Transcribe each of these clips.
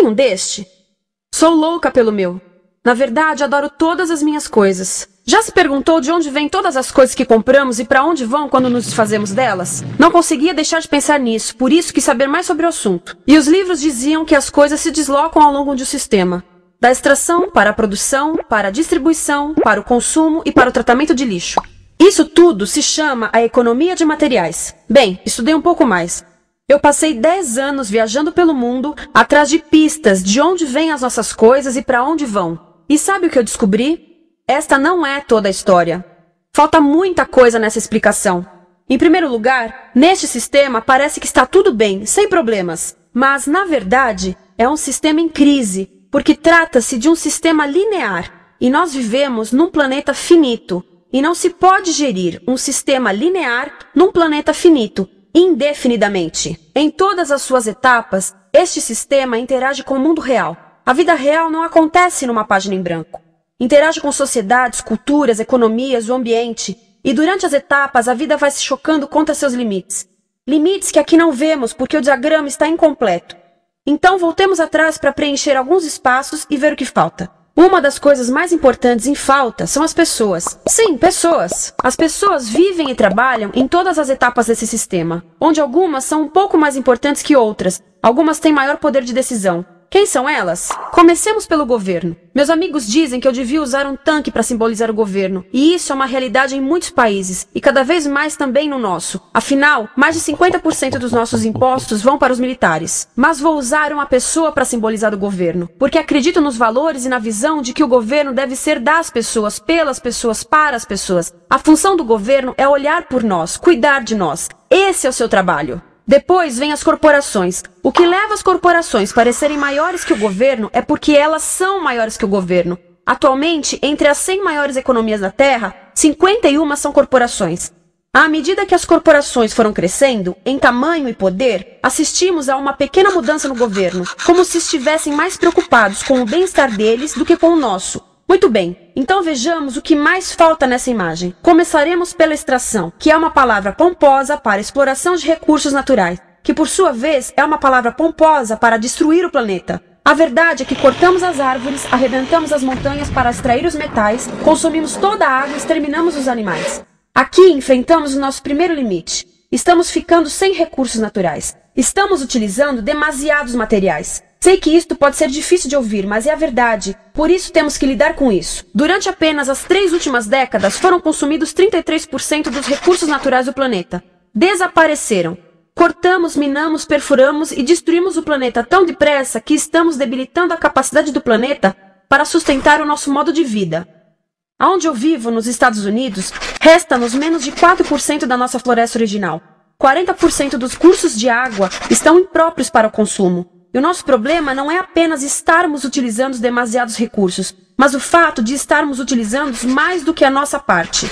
tem um deste? Sou louca pelo meu. Na verdade, adoro todas as minhas coisas. Já se perguntou de onde vêm todas as coisas que compramos e para onde vão quando nos desfazemos delas? Não conseguia deixar de pensar nisso, por isso quis saber mais sobre o assunto. E os livros diziam que as coisas se deslocam ao longo de um sistema. Da extração para a produção, para a distribuição, para o consumo e para o tratamento de lixo. Isso tudo se chama a economia de materiais. Bem, estudei um pouco mais. Eu passei 10 anos viajando pelo mundo, atrás de pistas de onde vêm as nossas coisas e para onde vão. E sabe o que eu descobri? Esta não é toda a história. Falta muita coisa nessa explicação. Em primeiro lugar, neste sistema parece que está tudo bem, sem problemas. Mas, na verdade, é um sistema em crise, porque trata-se de um sistema linear. E nós vivemos num planeta finito. E não se pode gerir um sistema linear num planeta finito, indefinidamente. Em todas as suas etapas, este sistema interage com o mundo real. A vida real não acontece numa página em branco. Interage com sociedades, culturas, economias, o ambiente. E durante as etapas, a vida vai se chocando contra seus limites. Limites que aqui não vemos porque o diagrama está incompleto. Então voltemos atrás para preencher alguns espaços e ver o que falta. Uma das coisas mais importantes em falta são as pessoas. Sim, pessoas. As pessoas vivem e trabalham em todas as etapas desse sistema, onde algumas são um pouco mais importantes que outras. Algumas têm maior poder de decisão. Quem são elas? Comecemos pelo governo. Meus amigos dizem que eu devia usar um tanque para simbolizar o governo, e isso é uma realidade em muitos países, e cada vez mais também no nosso. Afinal, mais de 50% dos nossos impostos vão para os militares. Mas vou usar uma pessoa para simbolizar o governo, porque acredito nos valores e na visão de que o governo deve ser das pessoas, pelas pessoas, para as pessoas. A função do governo é olhar por nós, cuidar de nós. Esse é o seu trabalho. Depois vem as corporações. O que leva as corporações a parecerem maiores que o governo é porque elas são maiores que o governo. Atualmente, entre as 100 maiores economias da Terra, 51 são corporações. À medida que as corporações foram crescendo, em tamanho e poder, assistimos a uma pequena mudança no governo, como se estivessem mais preocupados com o bem-estar deles do que com o nosso. Muito bem, então vejamos o que mais falta nessa imagem. Começaremos pela extração, que é uma palavra pomposa para exploração de recursos naturais, que por sua vez é uma palavra pomposa para destruir o planeta. A verdade é que cortamos as árvores, arrebentamos as montanhas para extrair os metais, consumimos toda a água e exterminamos os animais. Aqui enfrentamos o nosso primeiro limite. Estamos ficando sem recursos naturais. Estamos utilizando demasiados materiais. Sei que isto pode ser difícil de ouvir, mas é a verdade. Por isso temos que lidar com isso. Durante apenas as 3 últimas décadas, foram consumidos 33% dos recursos naturais do planeta. Desapareceram. Cortamos, minamos, perfuramos e destruímos o planeta tão depressa que estamos debilitando a capacidade do planeta para sustentar o nosso modo de vida. Onde eu vivo, nos Estados Unidos, resta-nos menos de 4% da nossa floresta original. 40% dos cursos de água estão impróprios para o consumo. E o nosso problema não é apenas estarmos utilizando demasiados recursos, mas o fato de estarmos utilizando mais do que a nossa parte.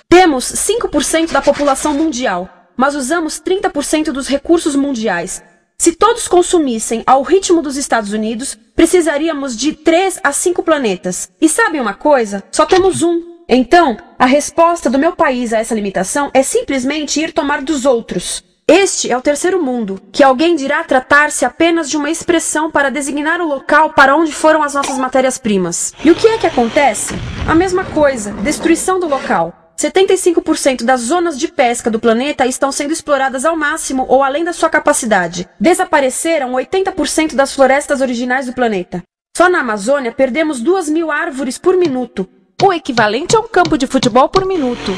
Temos 5% da população mundial, mas usamos 30% dos recursos mundiais. Se todos consumissem ao ritmo dos Estados Unidos, precisaríamos de 3 a 5 planetas. E sabem uma coisa? Só temos um. Então, a resposta do meu país a essa limitação é simplesmente ir tomar dos outros. Este é o terceiro mundo, que alguém dirá tratar-se apenas de uma expressão para designar o local para onde foram as nossas matérias-primas. E o que é que acontece? A mesma coisa, destruição do local. 75% das zonas de pesca do planeta estão sendo exploradas ao máximo ou além da sua capacidade. Desapareceram 80% das florestas originais do planeta. Só na Amazônia perdemos 2.000 árvores por minuto, o equivalente a um campo de futebol por minuto.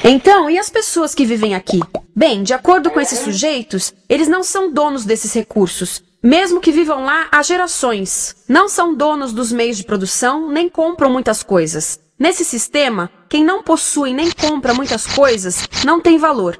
Então, e as pessoas que vivem aqui? Bem, de acordo com esses sujeitos, eles não são donos desses recursos, mesmo que vivam lá há gerações. Não são donos dos meios de produção, nem compram muitas coisas. Nesse sistema, quem não possui nem compra muitas coisas não tem valor.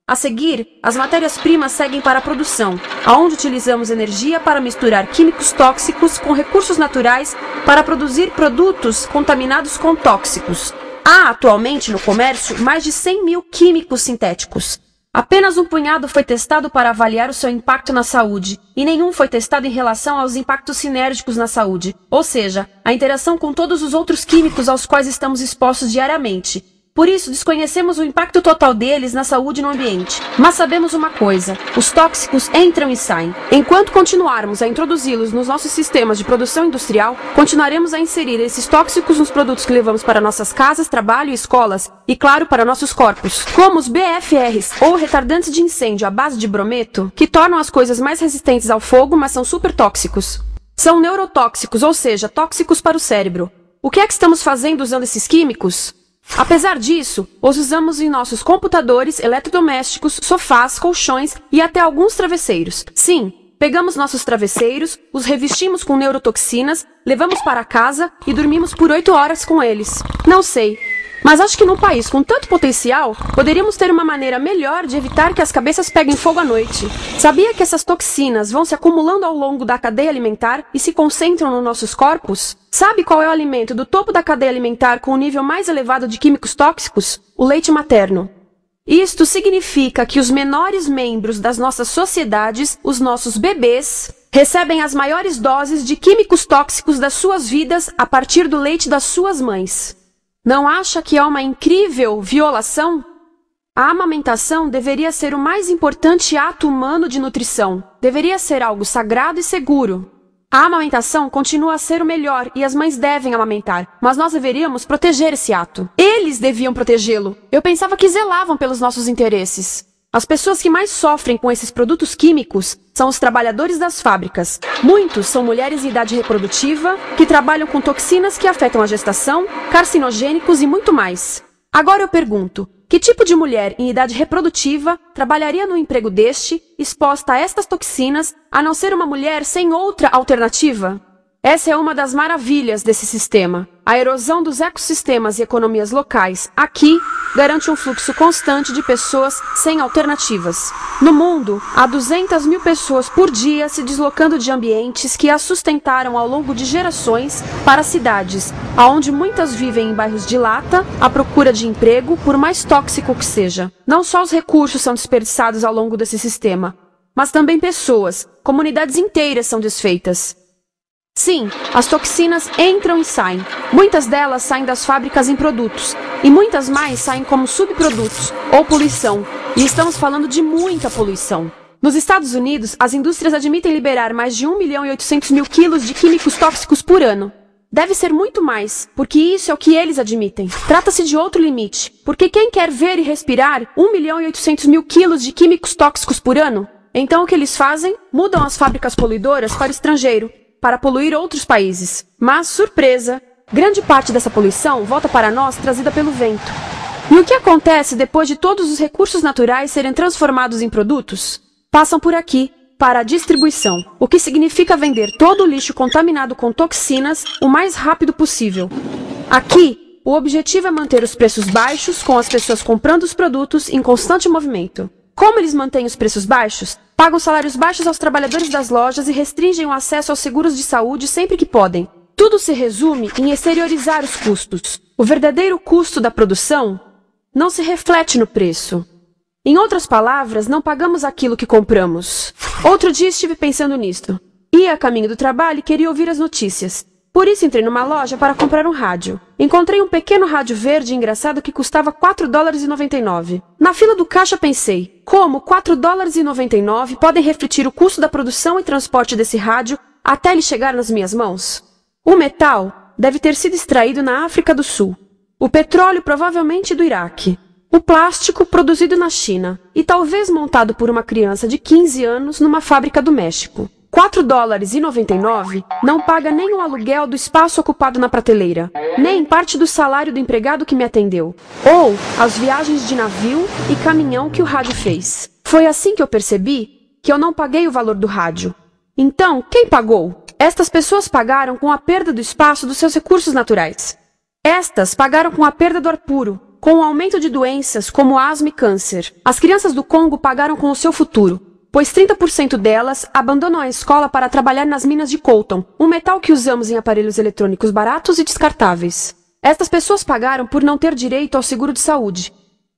A seguir, as matérias-primas seguem para a produção, aonde utilizamos energia para misturar químicos tóxicos com recursos naturais para produzir produtos contaminados com tóxicos. Há atualmente no comércio mais de 100.000 químicos sintéticos. Apenas um punhado foi testado para avaliar o seu impacto na saúde, e nenhum foi testado em relação aos impactos sinérgicos na saúde, ou seja, a interação com todos os outros químicos aos quais estamos expostos diariamente. Por isso, desconhecemos o impacto total deles na saúde e no ambiente. Mas sabemos uma coisa: os tóxicos entram e saem. Enquanto continuarmos a introduzi-los nos nossos sistemas de produção industrial, continuaremos a inserir esses tóxicos nos produtos que levamos para nossas casas, trabalho e escolas, e claro, para nossos corpos. Como os BFRs, ou retardantes de incêndio à base de brometo, que tornam as coisas mais resistentes ao fogo, mas são super tóxicos. São neurotóxicos, ou seja, tóxicos para o cérebro. O que é que estamos fazendo usando esses químicos? Apesar disso, os usamos em nossos computadores, eletrodomésticos, sofás, colchões e até alguns travesseiros. Sim, pegamos nossos travesseiros, os revestimos com neurotoxinas, levamos para casa e dormimos por 8 horas com eles. Não sei, mas acho que num país com tanto potencial, poderíamos ter uma maneira melhor de evitar que as cabeças peguem fogo à noite. Sabia que essas toxinas vão se acumulando ao longo da cadeia alimentar e se concentram nos nossos corpos? Sabe qual é o alimento do topo da cadeia alimentar com o nível mais elevado de químicos tóxicos? O leite materno. Isto significa que os menores membros das nossas sociedades, os nossos bebês, recebem as maiores doses de químicos tóxicos das suas vidas a partir do leite das suas mães. Não acha que é uma incrível violação? A amamentação deveria ser o mais importante ato humano de nutrição. Deveria ser algo sagrado e seguro. A amamentação continua a ser o melhor e as mães devem amamentar, mas nós deveríamos proteger esse ato. Eles deviam protegê-lo. Eu pensava que zelavam pelos nossos interesses. As pessoas que mais sofrem com esses produtos químicos são os trabalhadores das fábricas. Muitos são mulheres em idade reprodutiva, que trabalham com toxinas que afetam a gestação, carcinogênicos e muito mais. Agora eu pergunto, que tipo de mulher em idade reprodutiva trabalharia no emprego deste, exposta a estas toxinas, a não ser uma mulher sem outra alternativa? Essa é uma das maravilhas desse sistema. A erosão dos ecossistemas e economias locais, aqui, garante um fluxo constante de pessoas sem alternativas. No mundo, há 200 mil pessoas por dia se deslocando de ambientes que as sustentaram ao longo de gerações para cidades, onde muitas vivem em bairros de lata, à procura de emprego, por mais tóxico que seja. Não só os recursos são desperdiçados ao longo desse sistema, mas também pessoas, comunidades inteiras são desfeitas. Sim, as toxinas entram e saem. Muitas delas saem das fábricas em produtos, e muitas mais saem como subprodutos, ou poluição. E estamos falando de muita poluição. Nos Estados Unidos, as indústrias admitem liberar mais de 1.800.000 quilos de químicos tóxicos por ano. Deve ser muito mais, porque isso é o que eles admitem. Trata-se de outro limite, porque quem quer ver e respirar 1.800.000 quilos de químicos tóxicos por ano? Então o que eles fazem? Mudam as fábricas poluidoras para o estrangeiro, para poluir outros países. Mas, surpresa, grande parte dessa poluição volta para nós trazida pelo vento. E o que acontece depois de todos os recursos naturais serem transformados em produtos? Passam por aqui, para a distribuição, o que significa vender todo o lixo contaminado com toxinas o mais rápido possível. Aqui, o objetivo é manter os preços baixos, com as pessoas comprando os produtos em constante movimento. Como eles mantêm os preços baixos? Pagam salários baixos aos trabalhadores das lojas e restringem o acesso aos seguros de saúde sempre que podem. Tudo se resume em exteriorizar os custos. O verdadeiro custo da produção não se reflete no preço. Em outras palavras, não pagamos aquilo que compramos. Outro dia estive pensando nisto. Ia a caminho do trabalho e queria ouvir as notícias. Por isso entrei numa loja para comprar um rádio. Encontrei um pequeno rádio verde engraçado que custava $4,99. Na fila do caixa pensei, como $4,99 podem refletir o custo da produção e transporte desse rádio até ele chegar nas minhas mãos? O metal deve ter sido extraído na África do Sul. O petróleo provavelmente do Iraque. O plástico produzido na China e talvez montado por uma criança de 15 anos numa fábrica do México. $4,99 não paga nem o aluguel do espaço ocupado na prateleira, nem parte do salário do empregado que me atendeu, ou as viagens de navio e caminhão que o rádio fez. Foi assim que eu percebi que eu não paguei o valor do rádio. Então, quem pagou? Estas pessoas pagaram com a perda do espaço dos seus recursos naturais. Estas pagaram com a perda do ar puro, com o aumento de doenças como asma e câncer. As crianças do Congo pagaram com o seu futuro, pois 30% delas abandonam a escola para trabalhar nas minas de coltan, um metal que usamos em aparelhos eletrônicos baratos e descartáveis. Estas pessoas pagaram por não ter direito ao seguro de saúde.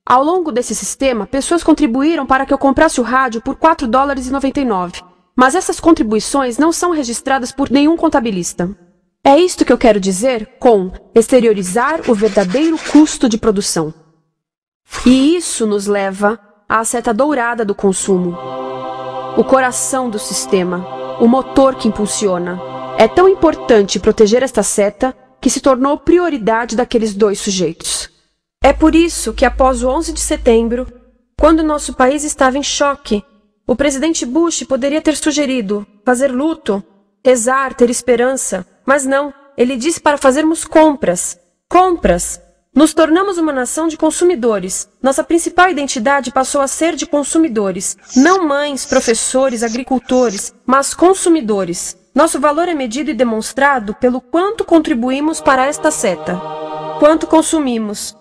Ao longo desse sistema, pessoas contribuíram para que eu comprasse o rádio por $4,99, mas essas contribuições não são registradas por nenhum contabilista. É isto que eu quero dizer com exteriorizar o verdadeiro custo de produção. E isso nos leva à seta dourada do consumo. O coração do sistema, o motor que impulsiona. É tão importante proteger esta seta que se tornou prioridade daqueles dois sujeitos. É por isso que após o 11 de setembro, quando nosso país estava em choque, o presidente Bush poderia ter sugerido fazer luto, rezar, ter esperança, mas não, ele disse para fazermos compras. Compras! Nos tornamos uma nação de consumidores. Nossa principal identidade passou a ser de consumidores. Não mães, professores, agricultores, mas consumidores. Nosso valor é medido e demonstrado pelo quanto contribuímos para esta seta. Quanto consumimos.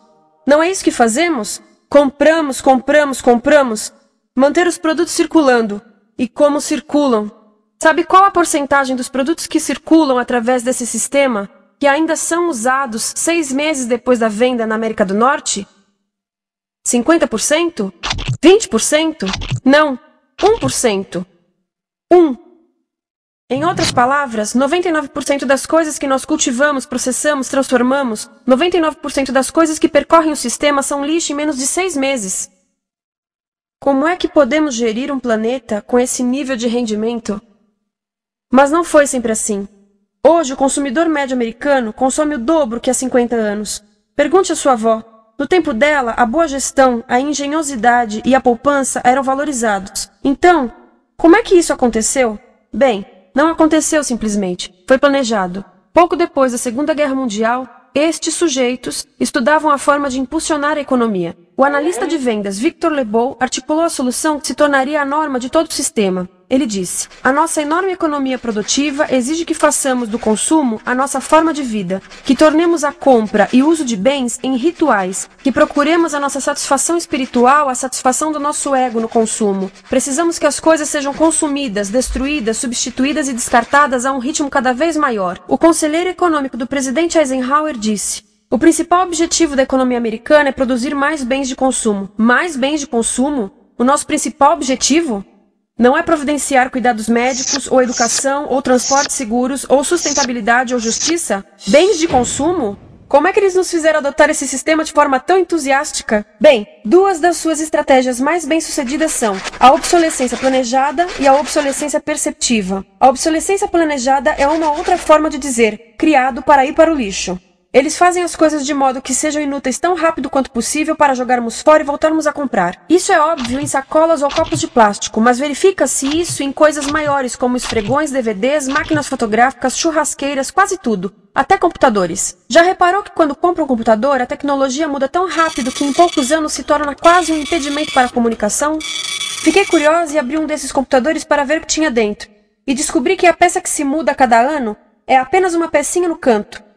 Não é isso que fazemos? Compramos, compramos, compramos. Manter os produtos circulando. E como circulam? Sabe qual a porcentagem dos produtos que circulam através desse sistema que ainda são usados 6 meses depois da venda na América do Norte? 50%? 20%? Não, 1%. 1. Em outras palavras, 99% das coisas que nós cultivamos, processamos, transformamos, 99% das coisas que percorrem o sistema são lixo em menos de 6 meses. Como é que podemos gerir um planeta com esse nível de rendimento? Mas não foi sempre assim. Hoje, o consumidor médio americano consome o dobro que há 50 anos. Pergunte à sua avó. No tempo dela, a boa gestão, a engenhosidade e a poupança eram valorizados. Então, como é que isso aconteceu? Bem, não aconteceu simplesmente. Foi planejado. Pouco depois da Segunda Guerra Mundial, estes sujeitos estudavam a forma de impulsionar a economia. O analista de vendas Victor Lebow articulou a solução que se tornaria a norma de todo o sistema. Ele disse: a nossa enorme economia produtiva exige que façamos do consumo a nossa forma de vida, que tornemos a compra e o uso de bens em rituais, que procuremos a nossa satisfação espiritual, a satisfação do nosso ego no consumo. Precisamos que as coisas sejam consumidas, destruídas, substituídas e descartadas a um ritmo cada vez maior. O conselheiro econômico do presidente Eisenhower disse: o principal objetivo da economia americana é produzir mais bens de consumo. Mais bens de consumo? O nosso principal objetivo? Não é providenciar cuidados médicos, ou educação, ou transportes seguros, ou sustentabilidade, ou justiça? Bens de consumo? Como é que eles nos fizeram adotar esse sistema de forma tão entusiástica? Bem, 2 das suas estratégias mais bem-sucedidas são a obsolescência planejada e a obsolescência perceptiva. A obsolescência planejada é uma outra forma de dizer criado para ir para o lixo. Eles fazem as coisas de modo que sejam inúteis tão rápido quanto possível para jogarmos fora e voltarmos a comprar. Isso é óbvio em sacolas ou copos de plástico, mas verifica-se isso em coisas maiores como esfregões, DVDs, máquinas fotográficas, churrasqueiras, quase tudo, até computadores. Já reparou que quando compra um computador, a tecnologia muda tão rápido que em poucos anos se torna quase um impedimento para a comunicação? Fiquei curiosa e abri um desses computadores para ver o que tinha dentro, e descobri que a peça que se muda a cada ano é apenas uma pecinha no canto.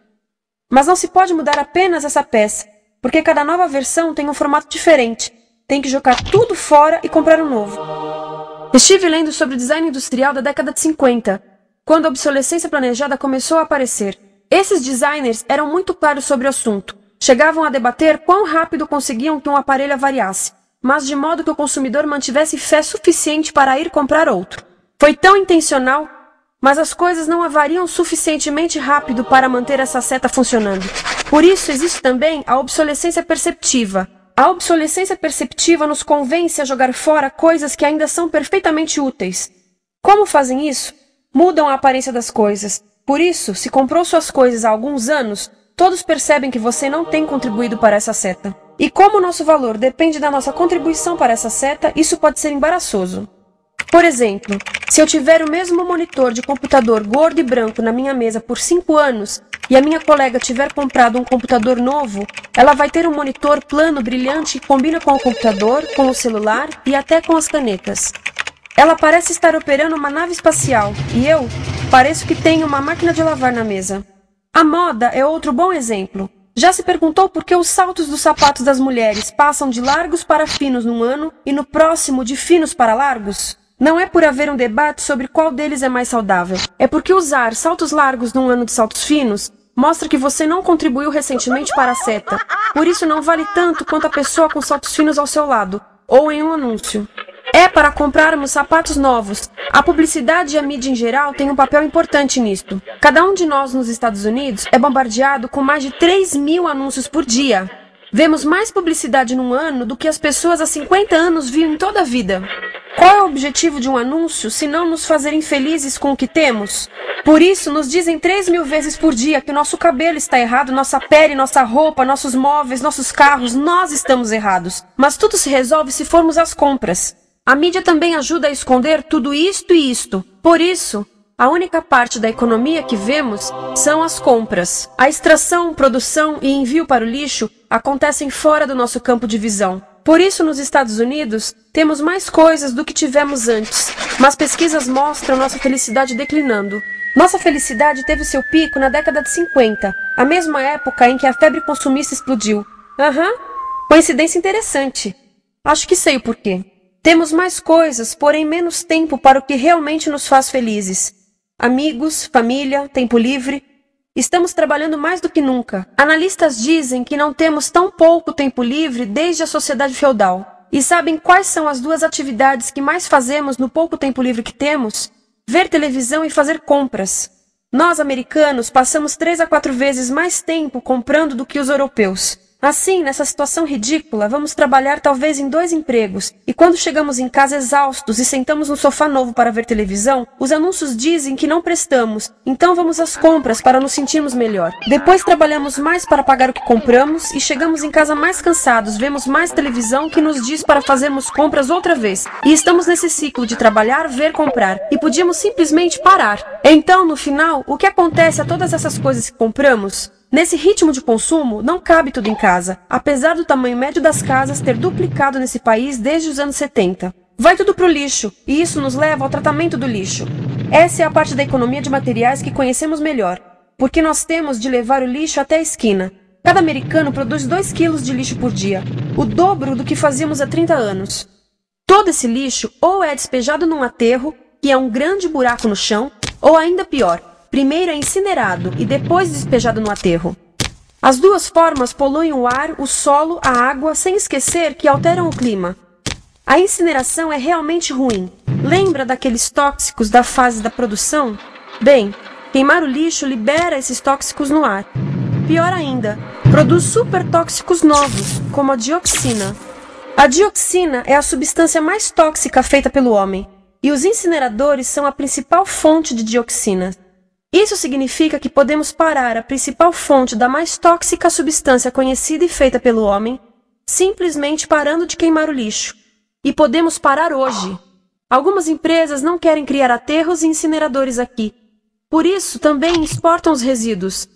Mas não se pode mudar apenas essa peça, porque cada nova versão tem um formato diferente. Tem que jogar tudo fora e comprar um novo. Estive lendo sobre o design industrial da década de 50, quando a obsolescência planejada começou a aparecer. Esses designers eram muito claros sobre o assunto. Chegavam a debater quão rápido conseguiam que um aparelho avariasse, mas de modo que o consumidor mantivesse fé suficiente para ir comprar outro. Foi tão intencional, mas as coisas não avariam suficientemente rápido para manter essa seta funcionando. Por isso existe também a obsolescência perceptiva. A obsolescência perceptiva nos convence a jogar fora coisas que ainda são perfeitamente úteis. Como fazem isso? Mudam a aparência das coisas. Por isso, se comprou suas coisas há alguns anos, todos percebem que você não tem contribuído para essa seta. E como o nosso valor depende da nossa contribuição para essa seta, isso pode ser embaraçoso. Por exemplo, se eu tiver o mesmo monitor de computador gordo e branco na minha mesa por 5 anos e a minha colega tiver comprado um computador novo, ela vai ter um monitor plano brilhante que combina com o computador, com o celular e até com as canetas. Ela parece estar operando uma nave espacial e eu pareço que tenho uma máquina de lavar na mesa. A moda é outro bom exemplo. Já se perguntou por que os saltos dos sapatos das mulheres passam de largos para finos num ano e no próximo de finos para largos? Não é por haver um debate sobre qual deles é mais saudável. É porque usar saltos largos num ano de saltos finos mostra que você não contribuiu recentemente para a seta. Por isso não vale tanto quanto a pessoa com saltos finos ao seu lado, ou em um anúncio. É para comprarmos sapatos novos. A publicidade e a mídia em geral têm um papel importante nisto. Cada um de nós nos Estados Unidos é bombardeado com mais de 3.000 anúncios por dia. Vemos mais publicidade num ano do que as pessoas há 50 anos viam em toda a vida. Qual é o objetivo de um anúncio se não nos fazer infelizes com o que temos? Por isso, nos dizem 3.000 vezes por dia que nosso cabelo está errado, nossa pele, nossa roupa, nossos móveis, nossos carros, nós estamos errados. Mas tudo se resolve se formos às compras. A mídia também ajuda a esconder tudo isto e isto. Por isso, a única parte da economia que vemos são as compras. A extração, produção e envio para o lixo acontecem fora do nosso campo de visão. Por isso, nos Estados Unidos, temos mais coisas do que tivemos antes. Mas pesquisas mostram nossa felicidade declinando. Nossa felicidade teve seu pico na década de 50, a mesma época em que a febre consumista explodiu. Coincidência interessante. Acho que sei o porquê. Temos mais coisas, porém menos tempo para o que realmente nos faz felizes. Amigos, família, tempo livre. Estamos trabalhando mais do que nunca. Analistas dizem que não temos tão pouco tempo livre desde a sociedade feudal. E sabem quais são as duas atividades que mais fazemos no pouco tempo livre que temos? Ver televisão e fazer compras. Nós, americanos, passamos 3 a 4 vezes mais tempo comprando do que os europeus. Assim, nessa situação ridícula, vamos trabalhar talvez em 2 empregos, e quando chegamos em casa exaustos e sentamos no sofá novo para ver televisão, os anúncios dizem que não prestamos, então vamos às compras para nos sentirmos melhor. Depois trabalhamos mais para pagar o que compramos, e chegamos em casa mais cansados, vemos mais televisão que nos diz para fazermos compras outra vez. E estamos nesse ciclo de trabalhar, ver, comprar, e podíamos simplesmente parar. Então, no final, o que acontece a todas essas coisas que compramos? Nesse ritmo de consumo, não cabe tudo em casa, apesar do tamanho médio das casas ter duplicado nesse país desde os anos 70. Vai tudo pro lixo, e isso nos leva ao tratamento do lixo. Essa é a parte da economia de materiais que conhecemos melhor, porque nós temos de levar o lixo até a esquina. Cada americano produz 2 quilos de lixo por dia, o dobro do que fazíamos há 30 anos. Todo esse lixo ou é despejado num aterro, que é um grande buraco no chão, ou ainda pior, primeiro é incinerado e depois despejado no aterro. As duas formas poluem o ar, o solo, a água, sem esquecer que alteram o clima. A incineração é realmente ruim. Lembra daqueles tóxicos da fase da produção? Bem, queimar o lixo libera esses tóxicos no ar. Pior ainda, produz supertóxicos novos, como a dioxina. A dioxina é a substância mais tóxica feita pelo homem, e os incineradores são a principal fonte de dioxina. Isso significa que podemos parar a principal fonte da mais tóxica substância conhecida e feita pelo homem, simplesmente parando de queimar o lixo. E podemos parar hoje. Algumas empresas não querem criar aterros e incineradores aqui. Por isso, também exportam os resíduos.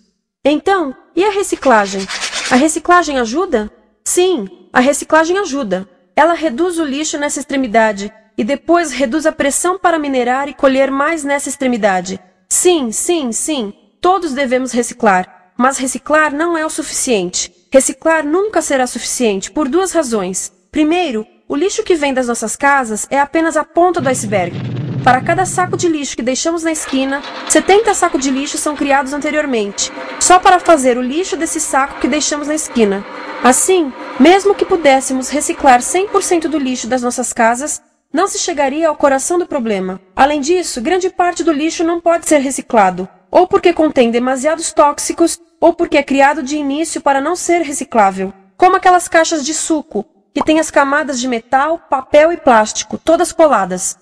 Então, e a reciclagem? A reciclagem ajuda? Sim, a reciclagem ajuda. Ela reduz o lixo nessa extremidade e depois reduz a pressão para minerar e colher mais nessa extremidade. Sim, todos devemos reciclar, mas reciclar não é o suficiente. Reciclar nunca será suficiente por 2 razões. Primeiro, o lixo que vem das nossas casas é apenas a ponta do iceberg. Para cada saco de lixo que deixamos na esquina, 70 sacos de lixo são criados anteriormente, só para fazer o lixo desse saco que deixamos na esquina. Assim, mesmo que pudéssemos reciclar 100% do lixo das nossas casas, não se chegaria ao coração do problema. Além disso, grande parte do lixo não pode ser reciclado, ou porque contém demasiados tóxicos, ou porque é criado de início para não ser reciclável. Como aquelas caixas de suco, que têm as camadas de metal, papel e plástico, todas coladas.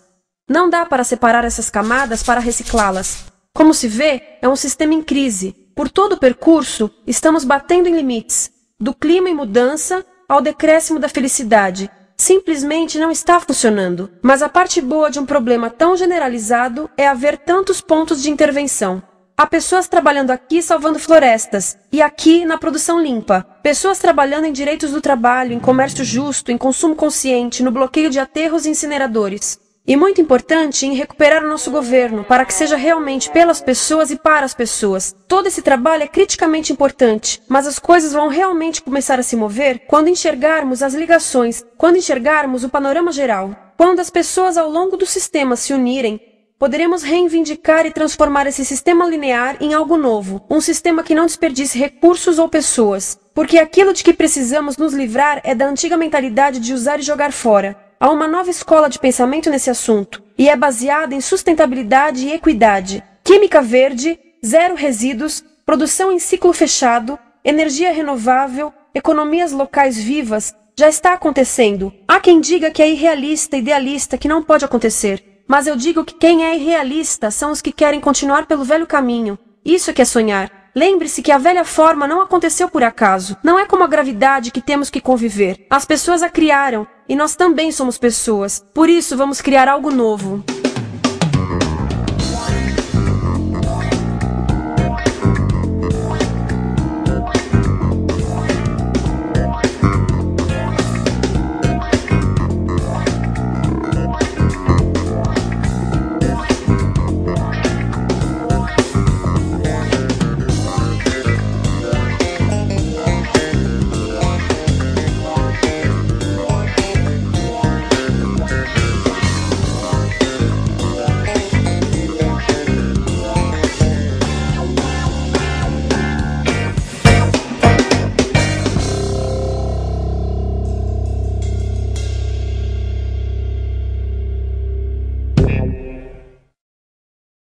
Não dá para separar essas camadas para reciclá-las. Como se vê, é um sistema em crise. Por todo o percurso, estamos batendo em limites, do clima em mudança ao decréscimo da felicidade. Simplesmente não está funcionando. Mas a parte boa de um problema tão generalizado é haver tantos pontos de intervenção. Há pessoas trabalhando aqui salvando florestas, e aqui na produção limpa. Pessoas trabalhando em direitos do trabalho, em comércio justo, em consumo consciente, no bloqueio de aterros e incineradores. E muito importante, em recuperar o nosso governo, para que seja realmente pelas pessoas e para as pessoas. Todo esse trabalho é criticamente importante, mas as coisas vão realmente começar a se mover quando enxergarmos as ligações, quando enxergarmos o panorama geral. Quando as pessoas ao longo do sistema se unirem, poderemos reivindicar e transformar esse sistema linear em algo novo, um sistema que não desperdice recursos ou pessoas, porque aquilo de que precisamos nos livrar é da antiga mentalidade de usar e jogar fora. Há uma nova escola de pensamento nesse assunto, e é baseada em sustentabilidade e equidade, química verde, zero resíduos, produção em ciclo fechado, energia renovável, economias locais vivas, já está acontecendo. Há quem diga que é irrealista, idealista, que não pode acontecer. Mas eu digo que quem é irrealista são os que querem continuar pelo velho caminho. Isso é que é sonhar. Lembre-se que a velha forma não aconteceu por acaso. Não é como a gravidade que temos que conviver. As pessoas a criaram, e nós também somos pessoas. Por isso vamos criar algo novo.